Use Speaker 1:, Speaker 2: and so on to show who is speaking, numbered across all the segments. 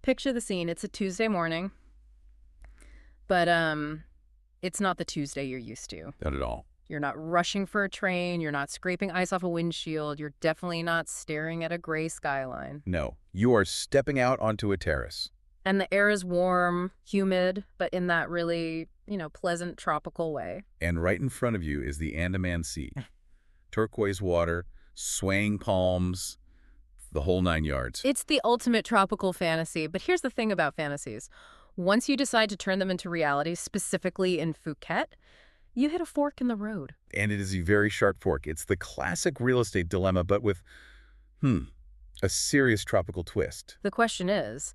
Speaker 1: Picture the scene. It's a Tuesday morning, but it's not the Tuesday you're used to.
Speaker 2: Not at all.
Speaker 1: You're not rushing for a train. You're not scraping ice off a windshield. You're definitely not staring at a gray skyline.
Speaker 2: No, you are stepping out onto a terrace.
Speaker 1: And the air is warm, humid, but in that really, pleasant tropical way.
Speaker 2: And right in front of you is the Andaman Sea. Turquoise water, swaying palms, the whole 9 yards.
Speaker 1: It's the ultimate tropical fantasy, but here's the thing about fantasies. Once you decide to turn them into reality, specifically in Phuket, you hit a fork in the road.
Speaker 2: And it is a very sharp fork. It's the classic real estate dilemma, but with, a serious tropical twist.
Speaker 1: The question is,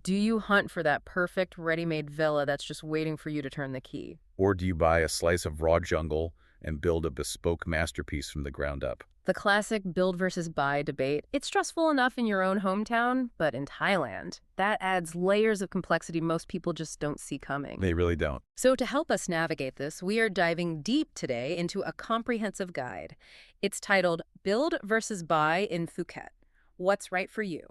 Speaker 1: do you hunt for that perfect ready-made villa that's just waiting for you to turn the key?
Speaker 2: Or do you buy a slice of raw jungle and build a bespoke masterpiece from the ground up?
Speaker 1: The classic build versus buy debate. It's stressful enough in your own hometown, but in Thailand, that adds layers of complexity most people just don't see coming.
Speaker 2: They really don't.
Speaker 1: So to help us navigate this, we are diving deep today into a comprehensive guide. It's titled Build versus Buy in Phuket. What's right for you?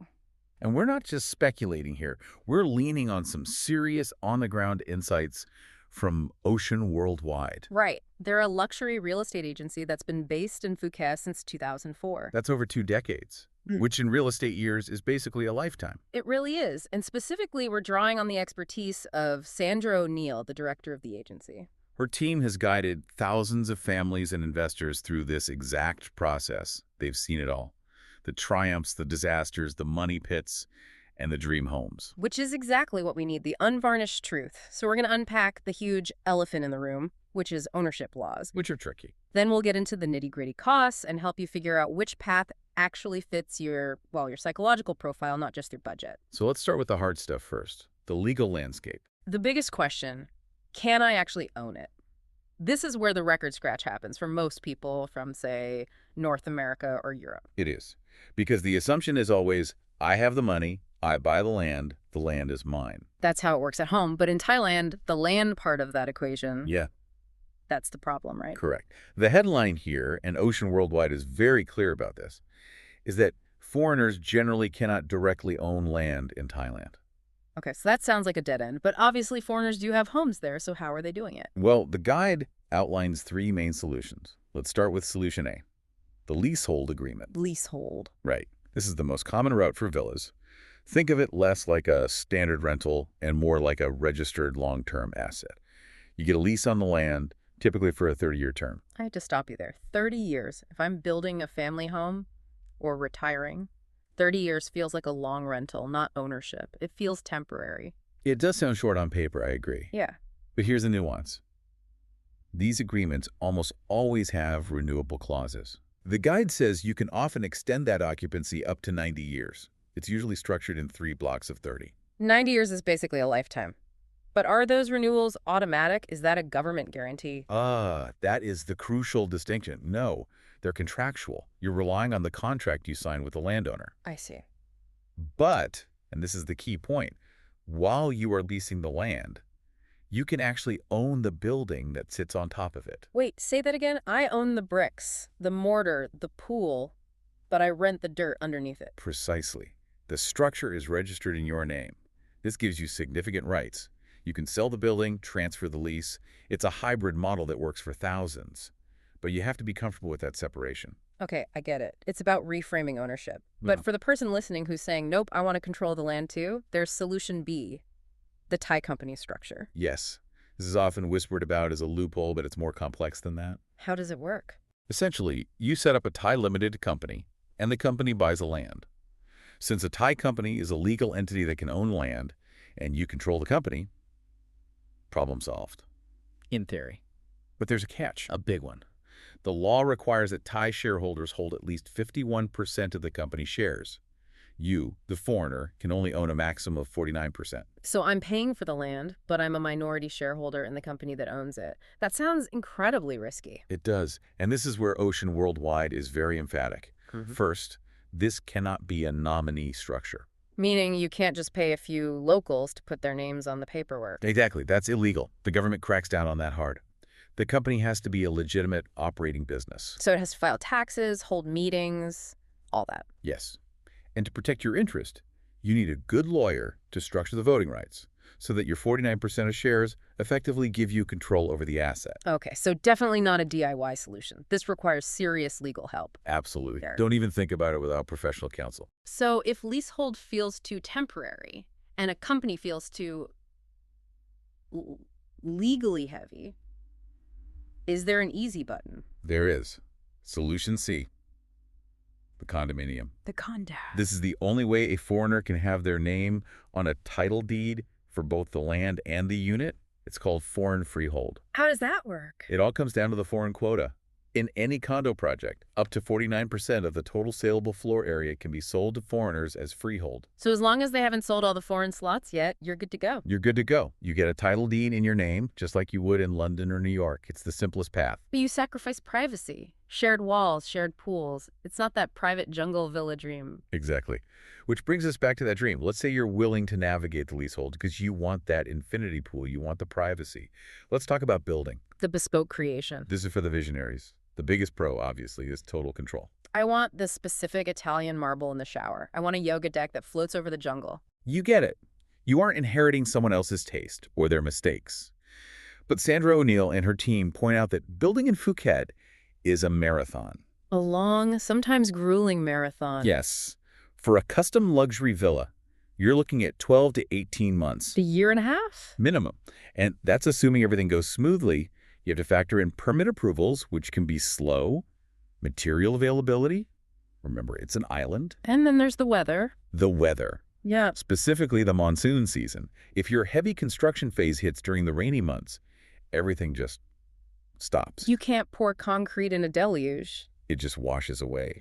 Speaker 2: And we're not just speculating here. We're leaning on some serious on-the-ground insights from Ocean Worldwide.
Speaker 1: Right. They're a luxury real estate agency that's been based in Phuket since 2004.
Speaker 2: That's over 2 decades, which in real estate years is basically a lifetime.
Speaker 1: It really is. And specifically, we're drawing on the expertise of Sandra O'Neill, the director of the agency.
Speaker 2: Her team has guided thousands of families and investors through this exact process. They've seen it all. The triumphs, the disasters, the money pits, and the dream homes.
Speaker 1: Which is exactly what we need, the unvarnished truth. So we're going to unpack the huge elephant in the room, which is ownership laws.
Speaker 2: Which are tricky.
Speaker 1: Then we'll get into the nitty-gritty costs and help you figure out which path actually fits your psychological profile, not just your budget.
Speaker 2: So let's start with the hard stuff first, the legal landscape.
Speaker 1: The biggest question, can I actually own it? This is where the record scratch happens for most people from, say, North America or Europe.
Speaker 2: It is. Because the assumption is always, I have the money, I buy the land is mine.
Speaker 1: That's how it works at home. But in Thailand, the land part of that equation, that's the problem, right?
Speaker 2: Correct. The headline here, and Ocean Worldwide is very clear about this, is that foreigners generally cannot directly own land in Thailand.
Speaker 1: Okay, so that sounds like a dead end. But obviously foreigners do have homes there, so how are they doing it?
Speaker 2: Well, the guide outlines 3 main solutions. Let's start with solution A, the leasehold agreement.
Speaker 1: Leasehold.
Speaker 2: Right. This is the most common route for villas. Think of it less like a standard rental and more like a registered long-term asset. You get a lease on the land, typically for a 30-year term.
Speaker 1: I have to stop you there. 30 years. If I'm building a family home or retiring, 30 years feels like a long rental, not ownership. It feels temporary.
Speaker 2: It does sound short on paper, I agree.
Speaker 1: Yeah.
Speaker 2: But here's the nuance. These agreements almost always have renewable clauses. The guide says you can often extend that occupancy up to 90 years. It's usually structured in 3 blocks of 30.
Speaker 1: 90 years is basically a lifetime. But are those renewals automatic? Is that a government guarantee?
Speaker 2: That is the crucial distinction. No, they're contractual. You're relying on the contract you sign with the landowner.
Speaker 1: I see.
Speaker 2: But, and this is the key point, while you are leasing the land, you can actually own the building that sits on top of it.
Speaker 1: Wait, say that again? I own the bricks, the mortar, the pool, but I rent the dirt underneath it.
Speaker 2: Precisely. The structure is registered in your name. This gives you significant rights. You can sell the building, transfer the lease. It's a hybrid model that works for thousands. But you have to be comfortable with that separation.
Speaker 1: Okay, I get it. It's about reframing ownership. But for the person listening who's saying, nope, I want to control the land too, there's solution B, the Thai company structure.
Speaker 2: Yes. This is often whispered about as a loophole, but it's more complex than that.
Speaker 1: How does it work?
Speaker 2: Essentially, you set up a Thai limited company, and the company buys the land. Since a Thai company is a legal entity that can own land, and you control the company, problem solved.
Speaker 3: In theory.
Speaker 2: But there's a catch.
Speaker 3: A big one.
Speaker 2: The law requires that Thai shareholders hold at least 51% of the company's shares. You, the foreigner, can only own a maximum of 49%.
Speaker 1: So I'm paying for the land, but I'm a minority shareholder in the company that owns it. That sounds incredibly risky.
Speaker 2: It does. And this is where Ocean Worldwide is very emphatic. First, this cannot be a nominee structure.
Speaker 1: Meaning you can't just pay a few locals to put their names on the paperwork.
Speaker 2: Exactly. That's illegal. The government cracks down on that hard. The company has to be a legitimate operating business.
Speaker 1: So it has to file taxes, hold meetings, all that.
Speaker 2: Yes. And to protect your interest, You need a good lawyer to structure the voting rights so that your 49% of shares effectively give you control over the asset.
Speaker 1: Okay, so definitely not a DIY solution. This requires serious legal help.
Speaker 2: Absolutely.
Speaker 1: There.
Speaker 2: Don't even think about it without professional counsel.
Speaker 1: So if leasehold feels too temporary and a company feels too l- legally heavy, is there an easy button?
Speaker 2: There is. Solution C, the condominium.
Speaker 1: The condo.
Speaker 2: This is the only way a foreigner can have their name on a title deed for both the land and the unit. It's called foreign freehold.
Speaker 1: How does that work?
Speaker 2: It all comes down to the foreign quota. In any condo project, up to 49% of the total saleable floor area can be sold to foreigners as freehold.
Speaker 1: So as long as they haven't sold all the foreign slots yet, you're good to go.
Speaker 2: You're good to go. You get a title deed in your name, just like you would in London or New York. It's the simplest path.
Speaker 1: But you sacrifice privacy. Shared walls, shared pools. It's not that private jungle villa dream.
Speaker 2: Exactly. Which brings us back to that dream. Let's say you're willing to navigate the leasehold because you want that infinity pool. You want the privacy. Let's talk about building.
Speaker 1: The bespoke creation.
Speaker 2: This is for the visionaries. The biggest pro, obviously, is total control.
Speaker 1: I want the specific Italian marble in the shower. I want a yoga deck that floats over the jungle.
Speaker 2: You get it. You aren't inheriting someone else's taste or their mistakes. But Sandra O'Neill and her team point out that building in Phuket is a marathon.
Speaker 1: A long, sometimes grueling marathon.
Speaker 2: Yes. For a custom luxury villa, you're looking at 12 to 18 months.
Speaker 1: A year and a half?
Speaker 2: Minimum. And that's assuming everything goes smoothly. You have to factor in permit approvals, which can be slow, material availability. Remember, it's an island.
Speaker 1: And then there's the weather.
Speaker 2: The weather.
Speaker 1: Yeah.
Speaker 2: Specifically the monsoon season. If your heavy construction phase hits during the rainy months, everything just stops.
Speaker 1: You can't pour concrete in a deluge.
Speaker 2: It just washes away.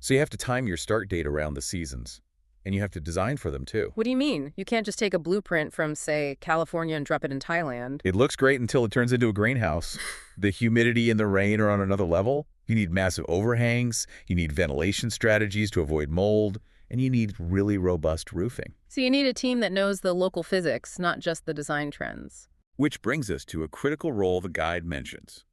Speaker 2: So you have to time your start date around the seasons. And you have to design for them, too.
Speaker 1: What do you mean? You can't just take a blueprint from, say, California and drop it in Thailand.
Speaker 2: It looks great until it turns into a greenhouse. The humidity and the rain are on another level. You need massive overhangs. You need ventilation strategies to avoid mold. And you need really robust roofing.
Speaker 1: So you need a team that knows the local physics, not just the design trends.
Speaker 2: Which brings us to a critical role the guide mentions,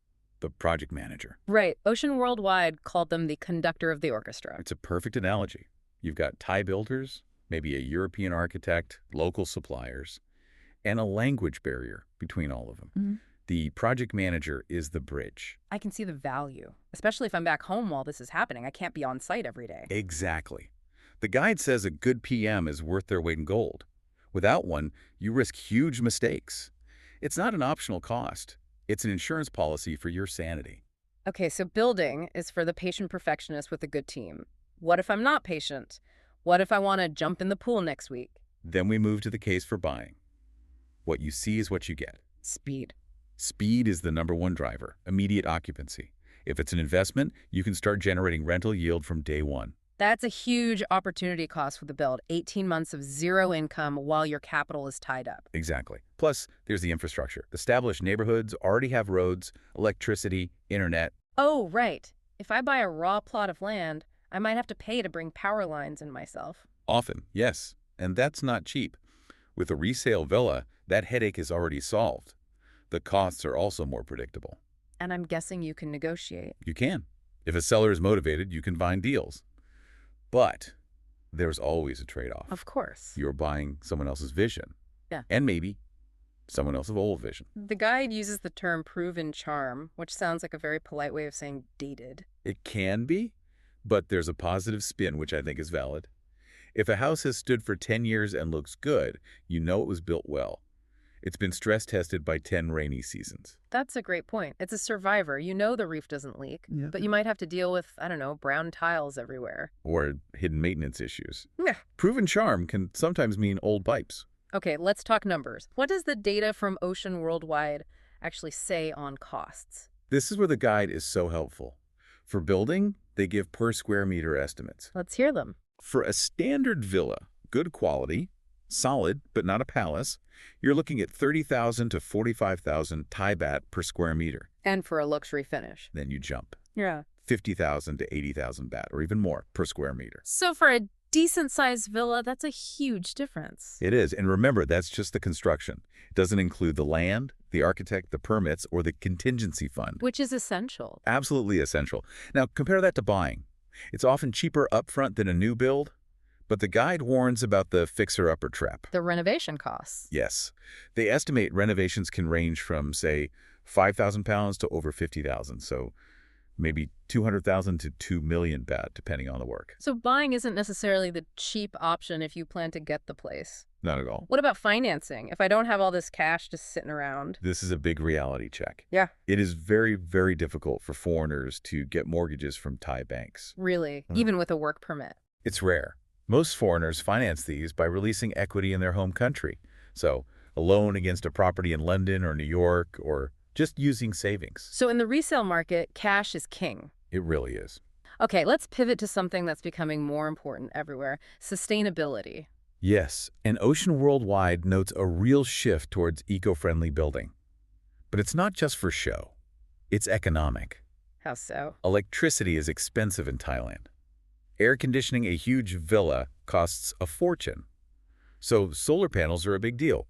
Speaker 2: the project manager.
Speaker 1: Right. Ocean Worldwide called them the conductor of the orchestra.
Speaker 2: It's a perfect analogy. You've got Thai builders, maybe a European architect, local suppliers, and a language barrier between all of them.
Speaker 1: Mm-hmm.
Speaker 2: The project manager is the bridge.
Speaker 1: I can see the value, especially if I'm back home while this is happening. I can't be on site every day.
Speaker 2: Exactly. The guide says a good PM is worth their weight in gold. Without one, you risk huge mistakes. It's not an optional cost. It's an insurance policy for your sanity.
Speaker 1: Okay, so building is for the patient perfectionist with a good team. What if I'm not patient? What if I want to jump in the pool next week?
Speaker 2: Then we move to the case for buying. What you see is what you get.
Speaker 1: Speed.
Speaker 2: Speed is the #1 driver, immediate occupancy. If it's an investment, you can start generating rental yield from day one.
Speaker 1: That's a huge opportunity cost for the build. 18 months of zero income while your capital is tied up.
Speaker 2: Exactly. Plus, there's the infrastructure. Established neighborhoods already have roads, electricity, internet.
Speaker 1: Oh, right. If I buy a raw plot of land, I might have to pay to bring power lines in myself.
Speaker 2: Often, yes. And that's not cheap. With a resale villa, that headache is already solved. The costs are also more predictable.
Speaker 1: And I'm guessing you can negotiate.
Speaker 2: You can. If a seller is motivated, you can find deals. But there's always a trade-off.
Speaker 1: Of course.
Speaker 2: You're buying someone else's vision.
Speaker 1: Yeah.
Speaker 2: And maybe someone else's old vision.
Speaker 1: The guide uses the term proven charm, which sounds like a very polite way of saying dated.
Speaker 2: It can be, but there's a positive spin, which I think is valid. If a house has stood for 10 years and looks good, you know it was built well. It's been stress-tested by 10 rainy seasons.
Speaker 1: That's a great point. It's a survivor. You know the roof doesn't leak, but you might have to deal with, I don't know, brown tiles everywhere.
Speaker 2: Or hidden maintenance issues.
Speaker 1: Yeah.
Speaker 2: Proven charm can sometimes mean old pipes.
Speaker 1: Okay, let's talk numbers. What does the data from Ocean Worldwide actually say on costs?
Speaker 2: This is where the guide is so helpful. For building, they give per square meter estimates.
Speaker 1: Let's hear them.
Speaker 2: For a standard villa, good quality, solid but not a palace, you're looking at 30,000 to 45,000 Thai baht per square meter.
Speaker 1: And for a luxury finish.
Speaker 2: Then you jump.
Speaker 1: Yeah.
Speaker 2: 50,000 to 80,000 baht, or even more, per square meter.
Speaker 1: So for a decent-sized villa, that's a huge difference.
Speaker 2: It is. And remember, that's just the construction. It doesn't include the land, the architect, the permits, or the contingency fund.
Speaker 1: Which is essential.
Speaker 2: Absolutely essential. Now, compare that to buying. It's often cheaper upfront than a new build, But the guide warns about the fixer-upper trap.
Speaker 1: The renovation costs.
Speaker 2: Yes. They estimate renovations can range from, say, 5,000 pounds to over 50,000, so maybe 200,000 to 2 million baht, depending on the work.
Speaker 1: So buying isn't necessarily the cheap option if you plan to get the place.
Speaker 2: Not at all.
Speaker 1: What about financing? If I don't have all this cash just sitting around?
Speaker 2: This is a big reality check.
Speaker 1: Yeah.
Speaker 2: It is very, very difficult for foreigners to get mortgages from Thai banks.
Speaker 1: Really? Even with a work permit?
Speaker 2: It's rare. Most foreigners finance these by releasing equity in their home country. So, a loan against a property in London or New York, or just using savings.
Speaker 1: So in the resale market, cash is king.
Speaker 2: It really is.
Speaker 1: Okay, let's pivot to something that's becoming more important everywhere: sustainability.
Speaker 2: Yes, and Ocean Worldwide notes a real shift towards eco-friendly building. But it's not just for show. It's economic.
Speaker 1: How so?
Speaker 2: Electricity is expensive in Thailand. Air conditioning a huge villa costs a fortune. So solar panels are a big deal.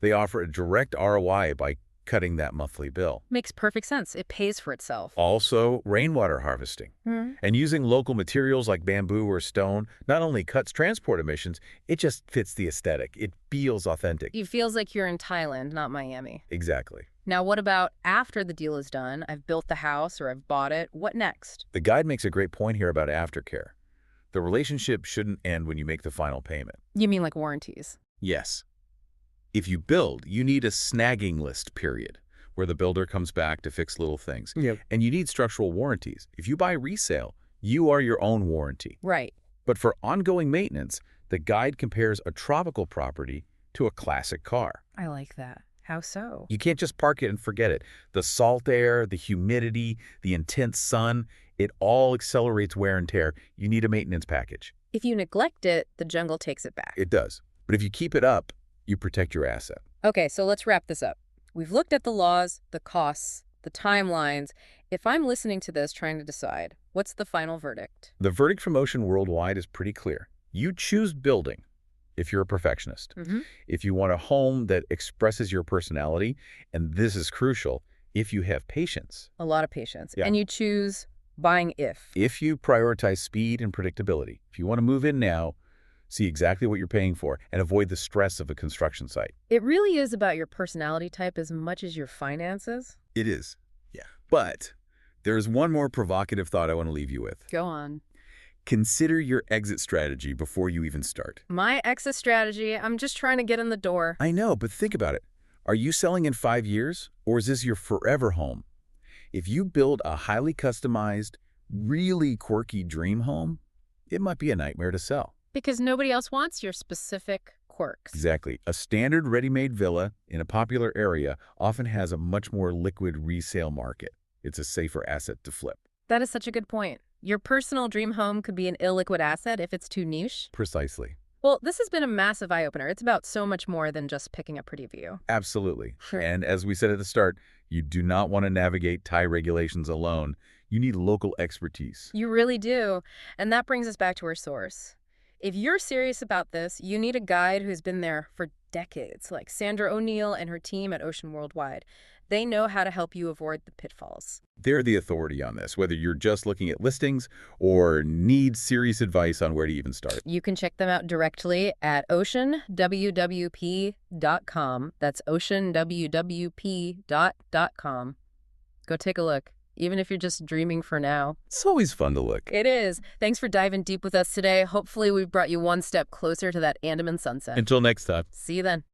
Speaker 2: They offer a direct ROI by cutting that monthly bill.
Speaker 1: Makes perfect sense. It pays for itself.
Speaker 2: Also, rainwater harvesting. And using local materials like bamboo or stone not only cuts transport emissions, it just fits the aesthetic. It feels authentic.
Speaker 1: It feels like you're in Thailand, not Miami.
Speaker 2: Exactly.
Speaker 1: Now, what about after the deal is done? I've built the house or I've bought it. What next?
Speaker 2: The guide makes a great point here about aftercare. The relationship shouldn't end when you make the final payment.
Speaker 1: You mean like warranties?
Speaker 2: Yes. If you build, you need a snagging list period, where the builder comes back to fix little things.
Speaker 1: Yep.
Speaker 2: And you need structural warranties. If you buy resale, you are your own warranty.
Speaker 1: Right.
Speaker 2: But for ongoing maintenance, the guide compares a tropical property to a classic car.
Speaker 1: I like that. How so?
Speaker 2: You can't just park it and forget it. The salt air, the humidity, the intense sun, it all accelerates wear and tear. You need a maintenance package.
Speaker 1: If you neglect it, the jungle takes it back.
Speaker 2: It does. But if you keep it up, you protect your asset.
Speaker 1: Okay, so let's wrap this up. We've looked at the laws, the costs, the timelines. If I'm listening to this trying to decide, what's the final verdict?
Speaker 2: The verdict from Ocean Worldwide is pretty clear. You choose building if you're a perfectionist. If you want a home that expresses your personality, and this is crucial, if you have patience.
Speaker 1: A lot of patience.
Speaker 2: Yeah.
Speaker 1: And you choose buying
Speaker 2: If you prioritize speed and predictability. If you want to move in now, see exactly what you're paying for, and avoid the stress of a construction site.
Speaker 1: It really is about your personality type as much as your finances.
Speaker 2: It is. Yeah. But there's one more provocative thought I want to leave you with.
Speaker 1: Go on.
Speaker 2: Consider your exit strategy before you even start.
Speaker 1: My exit strategy, I'm just trying to get in the door.
Speaker 2: I know, but think about it. Are you selling in 5 years, or is this your forever home? If you build a highly customized, really quirky dream home, it might be a nightmare to sell.
Speaker 1: Because nobody else wants your specific quirks.
Speaker 2: Exactly. A standard ready-made villa in a popular area often has a much more liquid resale market. It's a safer asset to flip.
Speaker 1: That is such a good point. Your personal dream home could be an illiquid asset if it's too niche.
Speaker 2: Precisely.
Speaker 1: Well, this has been a massive eye-opener. It's about so much more than just picking a pretty view.
Speaker 2: Absolutely.
Speaker 1: Sure.
Speaker 2: And as we said at the start, you do not want to navigate Thai regulations alone. You need local expertise.
Speaker 1: You really do. And that brings us back to our source. If you're serious about this, you need a guide who's been there for decades, like Sandra O'Neill and her team at Ocean Worldwide. They know how to help you avoid the pitfalls.
Speaker 2: They're the authority on this, whether you're just looking at listings or need serious advice on where to even start.
Speaker 1: You can check them out directly at oceanwwp.com. That's oceanwwp.com. Go take a look, even if you're just dreaming for now.
Speaker 2: It's always fun to look.
Speaker 1: It is. Thanks for diving deep with us today. Hopefully we've brought you one step closer to that Andaman sunset.
Speaker 2: Until next time.
Speaker 1: See you then.